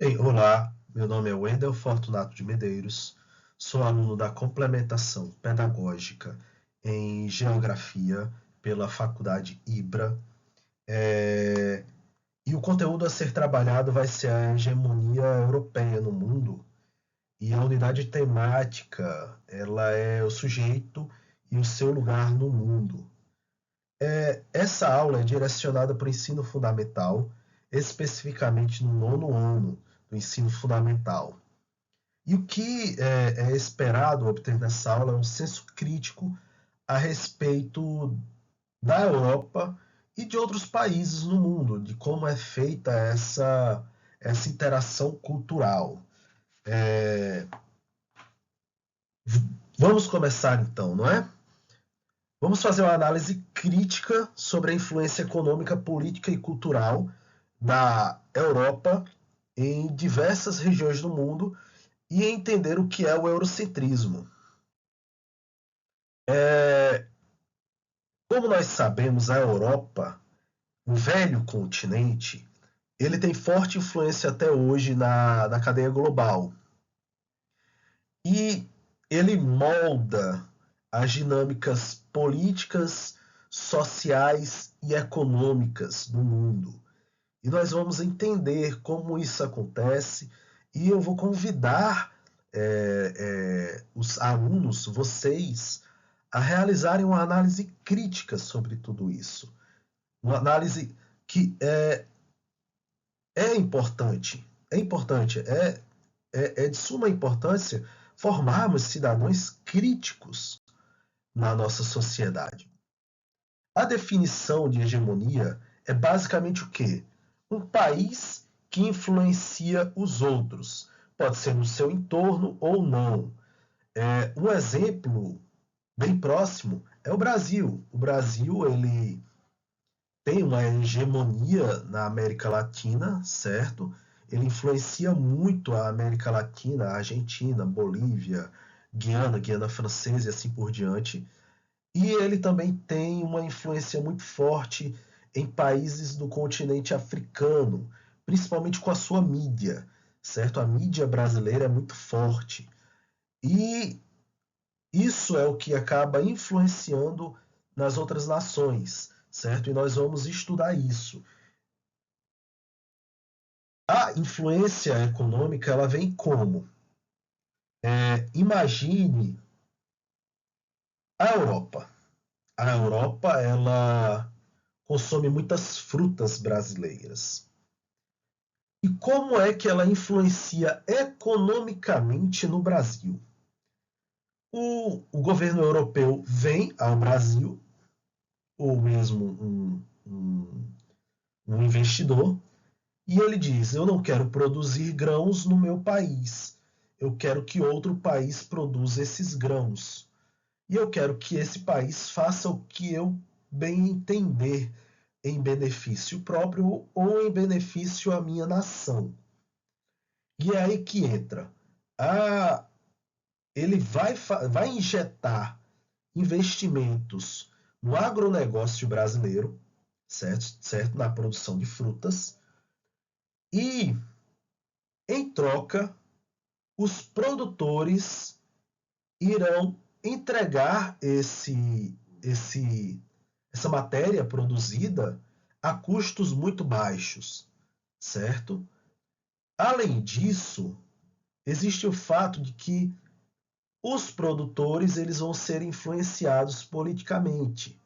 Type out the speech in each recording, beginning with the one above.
Ei, olá, meu nome é Wendel Fortunato de Medeiros, sou aluno da complementação pedagógica em Geografia pela Faculdade IBRA, e o conteúdo a ser trabalhado vai ser a hegemonia europeia no mundo, e a unidade temática, ela é o sujeito e o seu lugar no mundo. Essa aula é direcionada para o ensino fundamental, especificamente no nono ano do ensino fundamental. E o que é esperado obter nessa aula é um senso crítico a respeito da Europa e de outros países no mundo, de como é feita essa interação cultural. Vamos começar então, não é? Vamos fazer uma análise crítica sobre a influência econômica, política e cultural da Europa em diversas regiões do mundo e entender o que é o eurocentrismo. Como nós sabemos, a Europa, o velho continente, ele tem forte influência até hoje na cadeia global. E ele molda as dinâmicas políticas, sociais e econômicas do mundo. E nós vamos entender como isso acontece, e eu vou convidar os alunos, vocês, a realizarem uma análise crítica sobre tudo isso. Uma análise que é de suma importância formarmos cidadãos críticos na nossa sociedade. A definição de hegemonia é basicamente o quê? Um país que influencia os outros. Pode ser no seu entorno ou não. Um exemplo bem próximo é o Brasil. O Brasil, ele tem uma hegemonia na América Latina, certo? Ele influencia muito a América Latina, a Argentina, Bolívia, Guiana Francesa e assim por diante. E ele também tem uma influência muito forte em países do continente africano, principalmente com a sua mídia, certo? A mídia brasileira é muito forte. E isso é o que acaba influenciando nas outras nações, certo? E nós vamos estudar isso. A influência econômica, ela vem como? Imagine a Europa. A Europa, ela consome muitas frutas brasileiras. E como é que ela influencia economicamente no Brasil? O governo europeu vem ao Brasil, ou mesmo um investidor, e ele diz: eu não quero produzir grãos no meu país, eu quero que outro país produza esses grãos. E eu quero que esse país faça o que eu bem entender em benefício próprio ou em benefício à minha nação. E é aí que entra. A, ele vai injetar investimentos no agronegócio brasileiro, certo? Na produção de frutas, e, em troca, os produtores irão entregar essa matéria produzida a custos muito baixos, certo? Além disso, existe o fato de que os produtores eles vão ser influenciados politicamente,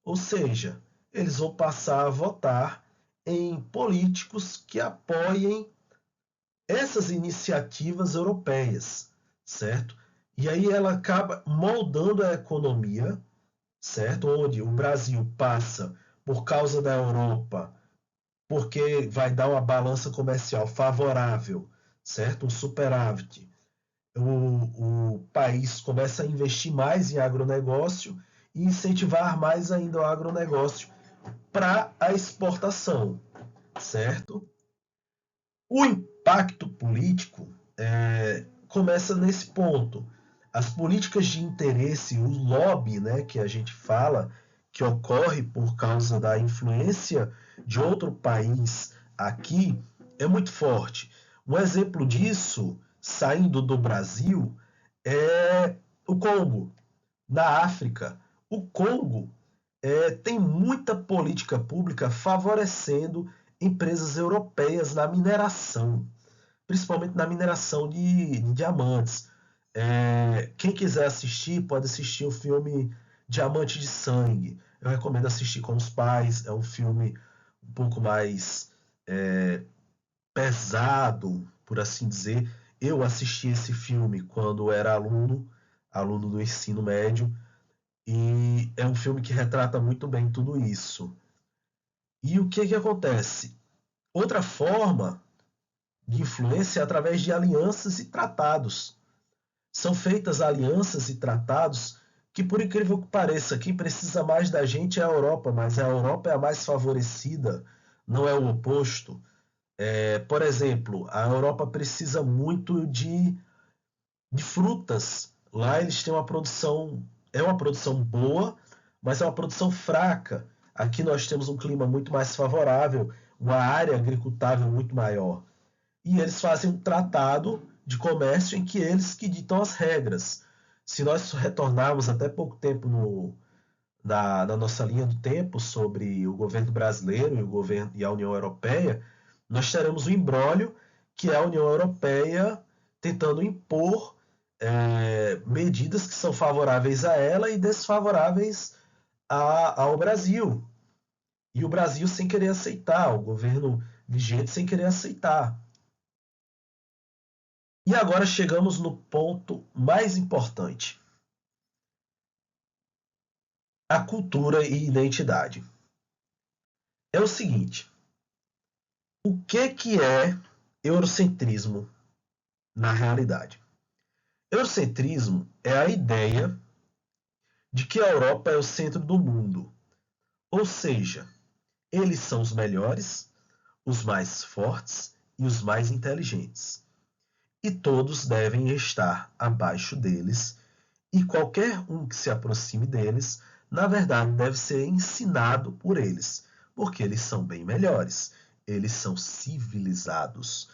ou seja, eles vão passar a votar em políticos que apoiem essas iniciativas europeias, certo? E aí ela acaba moldando a economia, certo? Onde o Brasil passa por causa da Europa, porque vai dar uma balança comercial favorável, certo? Um superávit. O país começa a investir mais em agronegócio e incentivar mais ainda o agronegócio para a exportação, certo? O impacto político começa nesse ponto. As políticas de interesse, o lobby, né, que a gente fala, que ocorre por causa da influência de outro país aqui, é muito forte. Um exemplo disso, saindo do Brasil, é o Congo, na África. O Congo tem muita política pública favorecendo empresas europeias na mineração, principalmente na mineração de diamantes. Quem quiser assistir, pode assistir o filme Diamante de Sangue. Eu recomendo assistir com os pais. É um filme um pouco mais pesado, por assim dizer. Eu assisti esse filme quando era aluno do ensino médio, e é um filme que retrata muito bem tudo isso. E o que acontece? Outra forma de influência é através de alianças e tratados. São feitas alianças e tratados que, por incrível que pareça, quem precisa mais da gente é a Europa, mas a Europa é a mais favorecida, não é o oposto. Por exemplo, a Europa precisa muito de frutas. Lá eles têm uma produção, é uma produção boa, mas é uma produção fraca. Aqui nós temos um clima muito mais favorável, uma área agricultável muito maior. E eles fazem um tratado de comércio em que eles que ditam as regras. Se nós retornarmos até pouco tempo na nossa linha do tempo sobre o governo brasileiro e a União Europeia, nós teremos um imbróglio que é a União Europeia tentando impor medidas que são favoráveis a ela e desfavoráveis ao Brasil. E o Brasil sem querer aceitar, o governo vigente sem querer aceitar. E agora chegamos no ponto mais importante: a cultura e identidade. É o seguinte: o que é eurocentrismo na realidade? Eurocentrismo é a ideia de que a Europa é o centro do mundo, ou seja, eles são os melhores, os mais fortes e os mais inteligentes, e todos devem estar abaixo deles, e qualquer um que se aproxime deles, na verdade, deve ser ensinado por eles, porque eles são bem melhores, eles são civilizados.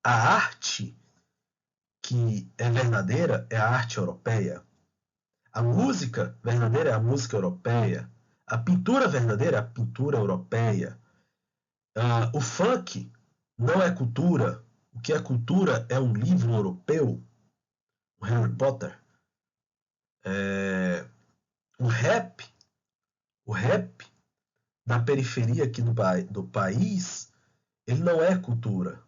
A arte que é verdadeira é a arte europeia. A música verdadeira é a música europeia. A pintura verdadeira é a pintura europeia. O funk não é cultura. O que é cultura é um livro europeu, o Harry Potter. O rap da periferia aqui do país, ele não é cultura.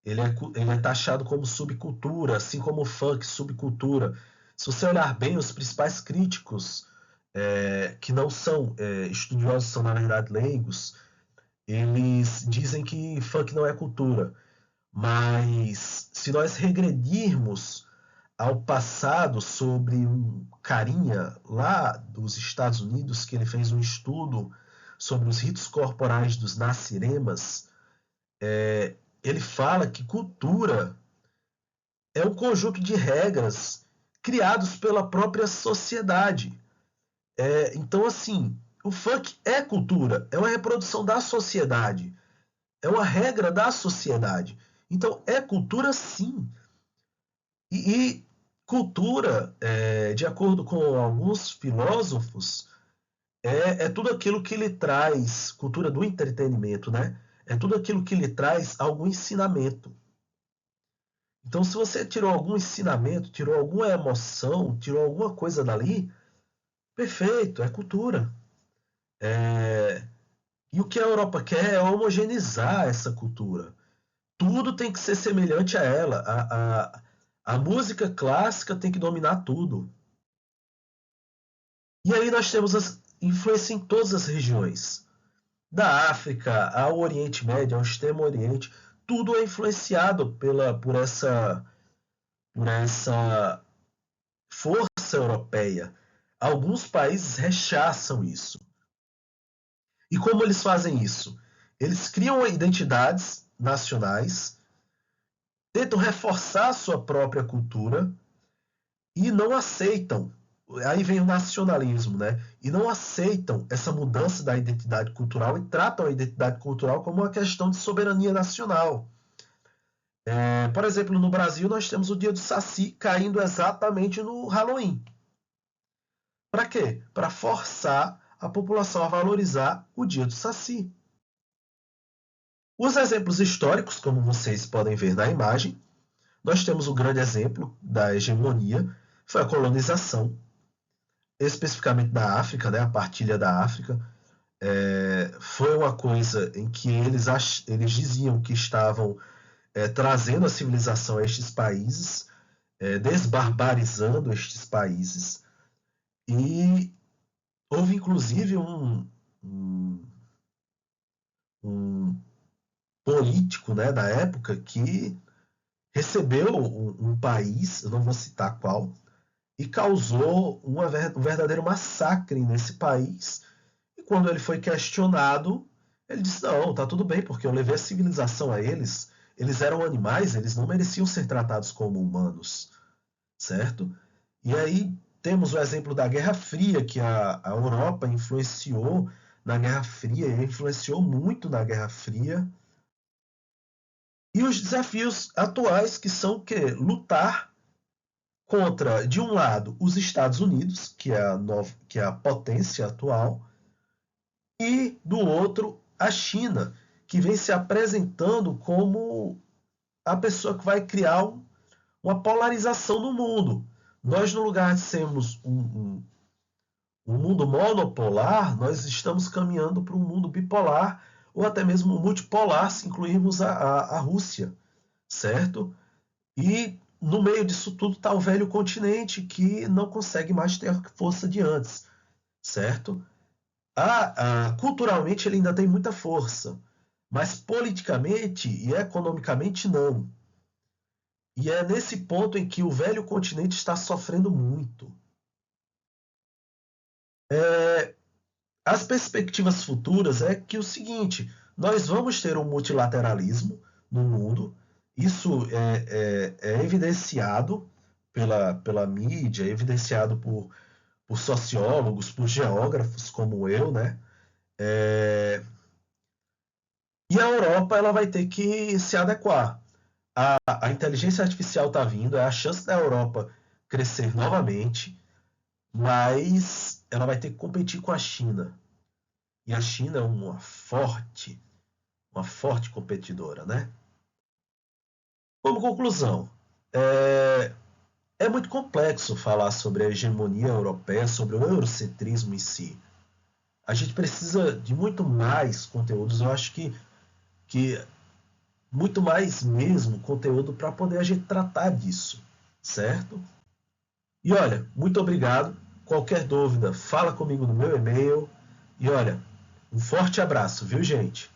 Ele é taxado como subcultura, assim como o funk, subcultura. Se você olhar bem, os principais críticos, que não são estudiosos, são na verdade leigos, eles dizem que funk não é cultura. Mas se nós regredirmos ao passado sobre um carinha lá dos Estados Unidos, que ele fez um estudo sobre os ritos corporais dos naciremas, ele fala que cultura é um conjunto de regras criados pela própria sociedade. Então, assim, o funk é cultura, é uma reprodução da sociedade, é uma regra da sociedade. Então, é cultura sim. E cultura, de acordo com alguns filósofos, é tudo aquilo que lhe traz, cultura do entretenimento, né? É tudo aquilo que lhe traz algum ensinamento. Então, se você tirou algum ensinamento, tirou alguma emoção, tirou alguma coisa dali, perfeito, é cultura. E o que a Europa quer é homogeneizar essa cultura. Tudo tem que ser semelhante a ela. A música clássica tem que dominar tudo. E aí nós temos influência em todas as regiões. Da África ao Oriente Médio, ao Extremo Oriente, tudo é influenciado por essa força europeia. Alguns países rechaçam isso. E como eles fazem isso? Eles criam identidades nacionais, tentam reforçar a sua própria cultura e não aceitam. Aí vem o nacionalismo, né? E não aceitam essa mudança da identidade cultural e tratam a identidade cultural como uma questão de soberania nacional. Por exemplo, no Brasil nós temos o dia do Saci caindo exatamente no Halloween. Para quê? Para forçar a população a valorizar o dia do Saci. Os exemplos históricos, como vocês podem ver na imagem, nós temos o grande exemplo da hegemonia, foi a colonização, especificamente da África, né, a partilha da África. Foi uma coisa em que eles diziam que estavam trazendo a civilização a estes países, desbarbarizando estes países. E houve inclusive um político, né, da época que recebeu um país, eu não vou citar qual, e causou um verdadeiro massacre nesse país. E quando ele foi questionado, ele disse: não, tá tudo bem, porque eu levei a civilização a eles. Eles eram animais, eles não mereciam ser tratados como humanos, certo? E aí temos o exemplo da Guerra Fria, que a Europa influenciou na Guerra Fria, e influenciou muito na Guerra Fria. E os desafios atuais, que são que lutar contra, de um lado, os Estados Unidos, que é a potência atual, e do outro, a China, que vem se apresentando como a pessoa que vai criar uma polarização no mundo. Nós, no lugar de sermos um mundo monopolar, nós estamos caminhando para um mundo bipolar ou até mesmo multipolar, se incluirmos a Rússia, certo? E no meio disso tudo está o velho continente que não consegue mais ter a força de antes, certo? Culturalmente ele ainda tem muita força, mas politicamente e economicamente não. E é nesse ponto em que o velho continente está sofrendo muito. As perspectivas futuras é que o seguinte: nós vamos ter um multilateralismo no mundo, isso é evidenciado pela mídia, é evidenciado por sociólogos, por geógrafos como eu, né? E a Europa ela vai ter que se adequar. A inteligência artificial está vindo, é a chance da Europa crescer novamente, mas ela vai ter que competir com a China. E a China é uma forte competidora, né? Como conclusão, é, é muito complexo falar sobre a hegemonia europeia, sobre o eurocentrismo em si. A gente precisa de muito mais conteúdos, eu acho que muito mais mesmo conteúdo para poder a gente tratar disso, certo? E olha, muito obrigado. Qualquer dúvida, fala comigo no meu e-mail. E olha, um forte abraço, viu, gente?